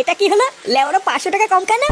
এটা কি হলো? লেওরা 500 টাকা কম কেন?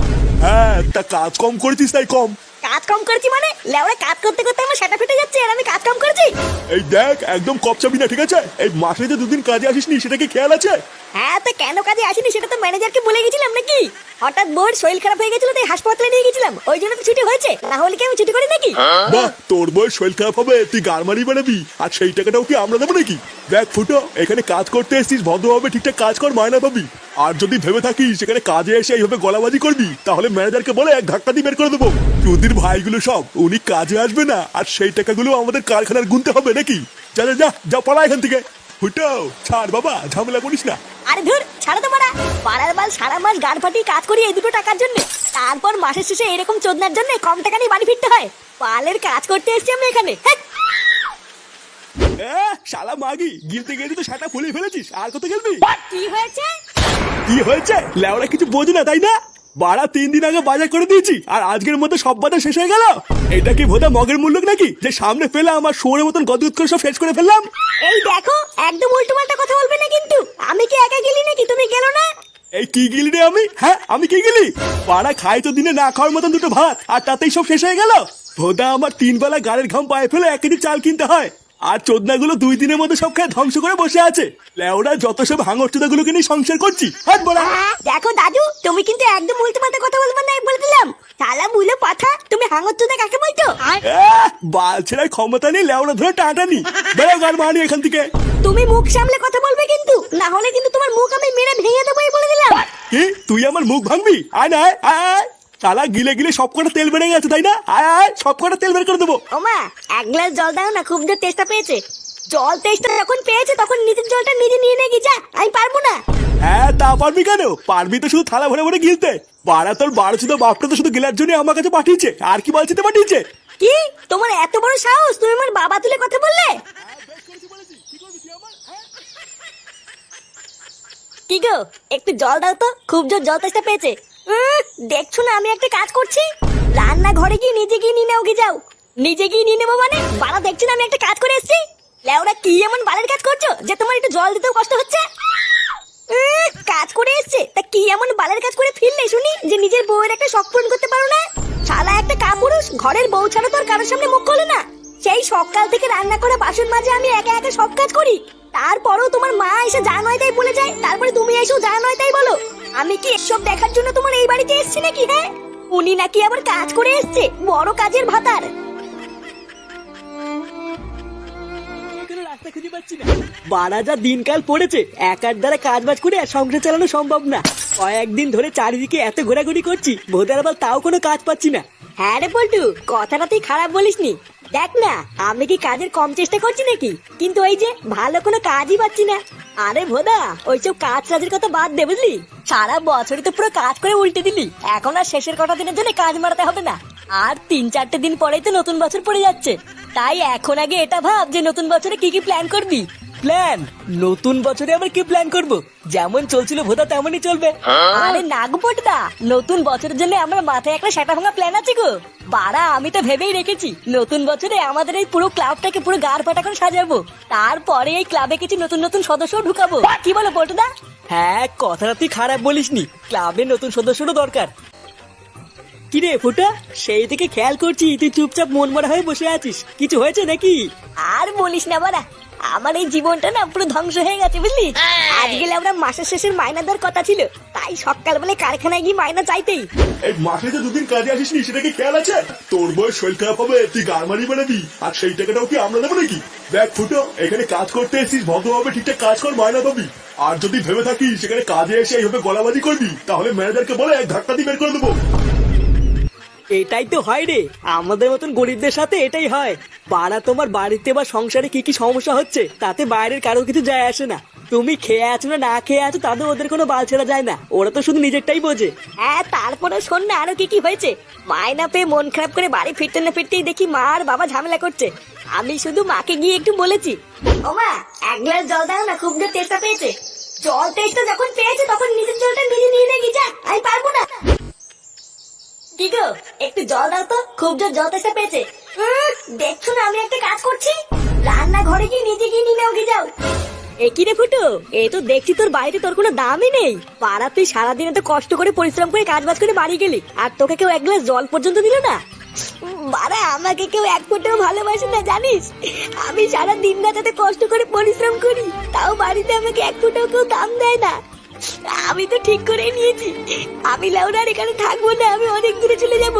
হ্যাঁ, তা কাজ কম করেছিস তাই কম। কাজ কম করেছি মানে? লেওরা কাজ করতে করতে আমার সেটা ফেটে যাচ্ছে আর আমি কাজ কম করেছি? এই দেখ, একদম কপচাবি না, ঠিক আছে? এই মাসে যে দুদিন কাজে আসিসনি সেটা কি খেয়াল আছে? হ্যাঁ, তো কেন কাজে আসিনি সেটা তো ম্যানেজারকে বলে গেছিলাম নাকি? হঠাৎ বউর শরীর খারাপ হয়ে গেছিল তাই হাসপাতালে নিয়ে গেছিলাম, ওই জন্য তো ছুটি হয়েছে, না হলে কি আমি ছুটি করি নাকি? বাহ, তোর বয়স শরীর খারাপ হবে তুই গাড়মারি বানাবি, আর সেই টাকাটাও কি আমরা দেবো নাকি? দেখ ফুটো, এখানে কাজ করতে এসেছিস, ভদ্রভাবে ঠিকঠাক কাজ কর, মায়না পাবি। আর যদি ভেবে থাকিস সেখানে কাজে এসে এইভাবে গলাবাজি করবি, তাহলে ম্যানেজারকে বলে এক ধাক্কা দিয়ে বের করে দেবো। তোদের ভাইগুলো সব উনি কাজে আসবে না, আর সেই টাকাগুলো আমাদের কারখানার গুনতে হবে নাকি? যা যা যা যা, পড়া এখান থেকে। ফুটো ছাড় বাবা, ঝামেলা করিস না। আরে ধুর, ছাড়ো তো মারা। পাড়ার বাল সারা মাস গাড় ফাটিয়ে কাজ করি এই দুটো টাকার জন্য, তারপর মাসের শেষে এরকম চোদনার জন্য কম টাকা নিয়ে বাড়ি ফিরতে হয়। পালের কাজ করতে এসেছি আমি এখানে। শালা মাগি, গিলতে গিয়ে তো সেটা ফুলে ফেলেছিস, আর কত গেলবি? কি হয়েছে? কি হয়েছে? লেওরা কিছু বোঝে না তাই না? বাড়া 3 দিন আগে বাজার করে দিয়েছি, আর আজকের মধ্যে সব বাজার শেষ হয়ে গেল। এটা কি ভোদা মগের মূল্য নাকি যে সামনে ফেলে আমার শোরের মতন গদগদ করে সব শেষ করে ফেললাম? এই দেখো, একদম উল্টো পাল্টা কথা বলবে না কিন্তু। আমি কি একা গেলি নাকি? তুমি গেলো না? এই কি গিলি রে আমি? হ্যাঁ, আমি কি গিলি? পাড়া খাই তো দিনে না খাওয়ার মতন দুটো ভাত, আর তাতেই সব শেষ হয়ে গেল। ভোদা আমার 3 বেলা গাড়ির ঘাম পায়ে ফেলে 1 কেজি চাল কিনতে হয়, আর চোদনাগুলো 2 দিনের মধ্যে সব খেয়ে ধ্বংস করে বসে আছে। লেওরা যত সব হাঙর চোদাগুলোকে নিয়ে সংসার করছি, হাত বড়া। দেখো দাদু, তুমি কিন্তু একদম উল্টো পাল্টা কথা বলবে না, বলে দিলাম। শালা বুলো পাঠা, তুমি হাঙর চোদা কাকে বলছো? বাল ছেড়ার ক্ষমতা নেই, লেওরা ধরে টাটানি। বেরো গান মানি এখান থেকে। তুমি মুখ সামলে কথা বলবে কিন্তু, না হলে কিন্তু তোমার মুখ আমি মেরে ভেঙে দেবো, বলে দিলাম। কি তুই আমার মুখ ভাঙবি? আয় না আয় আয়। শালা গিলে গিলে সব কটা তেল বেড়ে গেছে তাই না? আয় আয়, সব কটা তেল বের করে দেবো। ওমা, 1 গ্লাস জল দাও না, খুব জোর তেষ্টা পেয়েছে। জল তেষ্টা যখন পেয়েছে তখন নিজের জলটা নিজে নিয়ে নে গিয়ে যা, আমি পারবো না। হ্যাঁ, তা পারবি কেন? পারবি তো শুধু থালা ভরে ভরে গিলতে। বাড়া তোর 12 বাপটা তো শুধু গিলার জন্য আমার কাছে পাঠিয়েছে, আর কি বলছিতে পাঠিয়েছে? কি তোমার এত বড় সাহস, তুমি আমার বাবা তুলে কথা বললে? কি গো, একটু জল দাও তো, খুব জোর জল তেষ্টা পেয়েছে। দেখছো না আমি একটা কাজ করছি? রান্না ঘরে গিয়ে নিজে গিয়ে নিয়ে নাও, যাও। নিজে গিয়ে নিয়ে নেবো মানে? বাড়া দেখছো না আমি একটা কাজ করে এসেছি? লেওরা কি এমন বালের কাজ করছো যে তোমার একটু জল দিতেও কষ্ট হচ্ছে? কাজ করে এসছে তা কি এমন বালের কাজ করে ফিরলে শুনি যে নিজের বউয়ের একটা শখ পূরণ করতে পারো না? শালা একটা কাপুরুষ, ঘরের বউ ছাড়া তো আর কারোর সামনে মুখ খোলে না। সেই সকাল থেকে রান্না করা বাসন মাজে আমি একা একা সব কাজ করি, তারপরেও তোমার মা এসে যা নয় তাই বলে যায়, তারপরে তুমি এসেও যা নয় তাই বলো। আমি কি এসব দেখার জন্য তোমার এই বাড়িতে এসেছি নাকি? হ্যাঁ, উনি নাকি আবার কাজ করে এসছে, বড় কাজের ভাতার। রাস্তা খুঁজে পাচ্ছি না। বাড়া যা দিনকাল পড়েছে, একার দ্বারা কাজ বাজ করে আর সংসার চালানো সম্ভব না। কয়েকদিন ধরে চারিদিকে এত ঘোরাঘুরি করছি, ভোদার আবার তাও কোনো কাজ পাচ্ছি না। হ্যাঁ রে পল্টু, কথাটা তুই খারাপ বলিসনি। দেখ না, আমি কি কাজের কম চেষ্টা করছি নাকি? কিন্তু ওই যে ভালো কোনো কাজই পাচ্ছি না। আরে ভোদা, ওইসব কাজ কাজের কথা বাদ দে, বুঝলি? সারা বছরই তো পুরো কাজ করে উল্টে দিলি, এখন আর শেষের কটা দিনের জন্য কাজ মারাতে হবে না। আর 3-4টে দিন পরেই তো নতুন বছর পড়ে যাচ্ছে, তাই এখন আগে এটা ভাব যে নতুন বছরে কি কি প্ল্যান করবি। প্ল্যান? নতুন বছরে আবার কি প্ল্যান করব? যেমন চলছিল ভোদা তেমনই চলবে। আরে না গো পটদা, নতুন বছরের জন্য আমার মাথায় একটা সেটা ভাঙা প্ল্যান আছে গো। বাড়া আমি তো ভেবেই রেখেছি নতুন বছরে আমাদের এই পুরো ক্লাবটাকে পুরো গাড় ফাটা করে সাজাবো, তারপরে এই ক্লাবে কিছু নতুন নতুন সদস্য ঢুকাবো। কি বলো পটদা? হ্যাঁ, কথাটা তুই খারাপ বলিসনি, ক্লাবে নতুন সদস্যরও দরকার। কিরে ফুটা, সেই থেকে খেয়াল করছি তুই চুপচাপ মন মরা হয়ে বসে আছিস, কিছু হয়েছে নাকি? আর বলিস না বাড়া, আমার এই জীবনটা না পুরো ধ্বংস হয়ে গেছে, বুঝলি? আজ গেলে আমরা মাসের শেষের মাইনা দেওয়ার কথা ছিল, তাই সকালবেলা কারখানায় গিয়ে মাইনা চাইতেই। এই মাসে যে দুদিন কাজে আসিসনি সেটা কি খেয়াল আছে? তোর বয়স শরীর খারাপ হবে তুই গাড়মারি বানাবি, আর সেই টাকাটাও কি আমরা দেবো নাকি? দেখ ফুটো, এখানে কাজ করতে এসেছিস, ভদ্রভাবে ঠিকঠাক কাজ কর, মায়না পাবি। আর যদি ভেবে থাকিস সেখানে কাজে এসে এইভাবে গলাবাজি করবি, তাহলে ম্যানেজারকে বলে এক ধাক্কা দিয়ে বের করে দেবো। এটাই তো হয় রে, আমাদের মতন গরিবদের সাথে এটাই হয়। বাড়া তোমার বাড়িতে বা সংসারে কি কি সমস্যা হচ্ছে তাতে বাইরের কারোর কিছু যায় আসে না। তুমি খেয়ে আছো না না খেয়ে আছো তাদের ওদের কোনো বাল ছেড়া যায় না, ওরা তো শুধু নিজেরটাই বোঝে। হ্যাঁ, তারপরে শোন না আরো কি কি হয়েছে। মায়না পেয়ে মন খারাপ করে বাড়ি ফিরতে না ফিরতেই দেখি মা আর বাবা ঝামেলা করছে। আমি শুধু মাকে গিয়ে একটু বলেছি, ও মা 1 গ্লাস জল দাও না, খুব জোর তেষ্টা পেয়েছে। জল তেষ্টা যখন পেয়েছে তখন নিজের জলটা নিজে নিয়ে নে গিয়ে যা, আমি পারবো না। কি গো, একটু জল দাও তো, খুব জোর জল তেষ্টা পেয়েছে। দেখছো না আমি একটা কাজ করছি? রান্না ঘরে গিয়ে নিজে গিয়ে নিয়ে নাও গিয়ে যাও। একই রে ফুটো, এ তো দেখছি তোর বাড়িতে তোর কোনো দামই নেই। পাড়া তুই সারাদিনে তো কষ্ট করে পরিশ্রম করে কাজ বাজ করে বাড়ি গেলি, আর তোকে কেউ এক গ্লাস জল পর্যন্ত দিল না। বাড়া, আমাকে কেউ এক ফোঁটাও ভালোবাসে না জানিস। আমি সারা দিন রাতে কষ্ট করে পরিশ্রম করি, তাও বাড়িতে আমাকে এক ফোঁটাও কেউ দাম দেয় না। আমি তো ঠিক করে নিয়েছি, আমি লাউডার এখানে থাকবো না, আমি অনেক দূরে চলে যাব।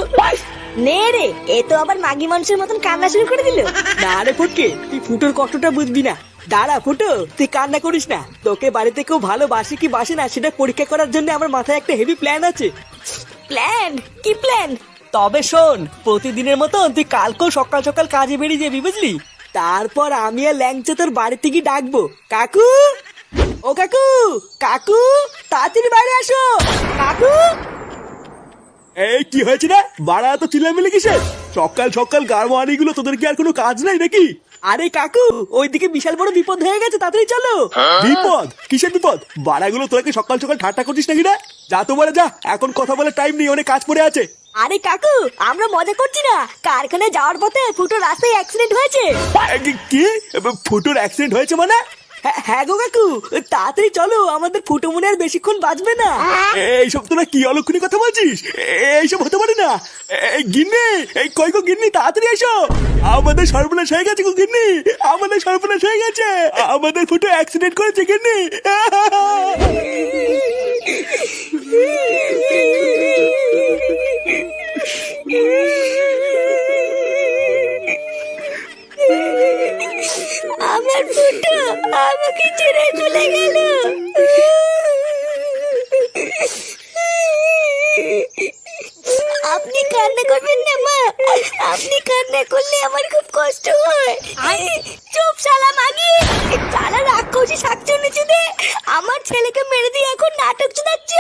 নে রে, এ তো আবার মাগি মানুষের মতন কান্না শুরু করে দিল। না রে ফটকে, তুই ফুটোর কষ্টটা বুঝবি না। দাঁড়া ফুটো, তুই কান্না করিস না। তোকে বাড়িতে কেউ ভালোবাসে কি বাসে না সেটা পরীক্ষা করার জন্য আমার মাথায় একটা হেভি প্ল্যান আছে। প্ল্যান? কি প্ল্যান? তবে শোন, প্রতিদিনের মতন তুই কালকেও সকাল সকাল কাজে বেরিয়ে যাবি, বুঝলি? তারপর আমি আর ল্যাংচা তোর বাড়িতে গিয়ে ডাকবো, কাকু ও কাকু, কাকু তাড়াতাড়ি বাইরে আসো কাকু। এই কি হয়েছে না বাড়া, তো চিল্লামিল্লি কিসের? সকাল সকাল গাড়মানি গুলো, তোদের কি আর কোনো কাজ নাই নাকি? আরে কাকু, ওইদিকে বিশাল বড় বিপদ হয়ে গেছে, তাড়াতাড়ি চলো। বিপদ? কিসের বিপদ? বাড়াগুলো তোকে সকাল সকাল ঠাট্টা করছিস নাকি না? যা তো বলে যা, এখন কথা বলে টাইম নেই, অনেক কাজ পড়ে আছে। আরে কাকু, আমরা মজা করছি না। কারখানায় যাওয়ার পথে ফুটো রাস্তায় অ্যাক্সিডেন্ট হয়েছে। কি? ফুটোর অ্যাক্সিডেন্ট হয়েছে মানে? হ্যাঁ গো কাকু, তাড়াতাড়ি চলো, আমাদের ফুটো মনে আর বেশিক্ষণ বাঁচবে না। এইসব তোরা কি অলক্ষণী কথা বলছিস? এইসব হতে পারে না। এই গিন্নি, এই কই গো গিন্নি, তাড়াতাড়ি এসো। আমাদের সর্বনাশ হয়ে গেছে গো গিন্নি, আমাদের সর্বনাশ হয়ে গেছে। আমাদের ফুটো অ্যাক্সিডেন্ট করেছে গিন্নি। আমার ফুটো আমাকে ছেড়ে চলে গেল। আপনি কান্না করবেন না মা, আপনি কান্না করলে আমার খুব কষ্ট হয়। চুপ শালা মাগি, শালা রাক্ষসী শাকচুন্নি চুদে, আমার ছেলেকে মেরে দিয়ে এখন নাটক চুদাচ্ছ।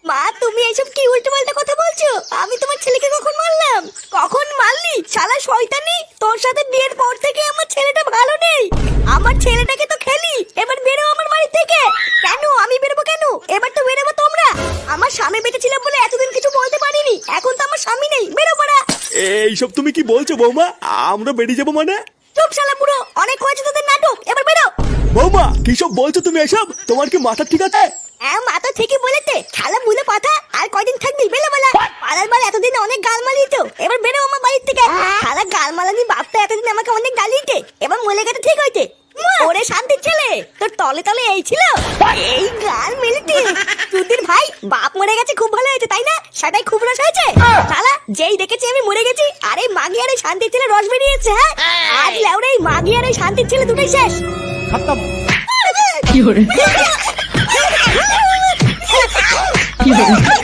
মা, তুমি এইসব কি উল্টোপাল্টা কথা বলছো? আমি তোমার ছেলেকে কখন মারলাম? কখন মারলি শালা শয়তানি? তোর সাথে বিয়ের পর থেকে আমার ছেলেটা ভালো নেই। আমার ছেলেটাকে তো খেলি, এবার বেরো আমার বাড়ি থেকে। কেন আমি বেরোবো কেন? এবার তো বেরোবো তোমরা। আমার স্বামী বেঁচে ছিল বলে এতদিন কিছু বলতে পারিনি, এখন তো আমার স্বামী নেই, বেরো বড়া। এইসব তুমি কি বলছো বৌমা? আমরা বেরিয়ে যাবো মানে? চুপ শালা পুরো, অনেক হয়েছে তোদের নাটক, এবার বেরো। বৌমা কিসব বলছো তুমি এসব? তোমার কি মাথা ঠিক আছে? হ্যাঁ, মাথা ঠিকই বলেছে। শালা মুলে পাঠা, আর কয়দিন থাকবি? বেরো বলা। পাড়ার বাল এতদিন অনেক গাল মালিয়েছো, এবার বেরো আমার বাড়ির থেকে। শালা গাল মালানি বাপটা এতদিন আমাকে অনেক গালিয়েছে, এবার মলে গেছে ঠিক হয়েছে। ওরে শান্তির ছেলে, তোর তলে তলে এই ছিল, এই গাল মেলেতে। তুদির ভাই বাপ মরে গেছে, খুব ভালো হয়েছে তাই না? সেটাই খুব রস হয়েছে। শালা যেই দেখেছি আমি মরে গেছি, আর এই মাগি আর এই শান্তির ছেলে রস বেরিয়েছে। হ্যাঁ, আজ লেওরে এই মাগি আর এই শান্তির ছেলে দুটোই শেষ। খতম। কি হরে? কি হরে?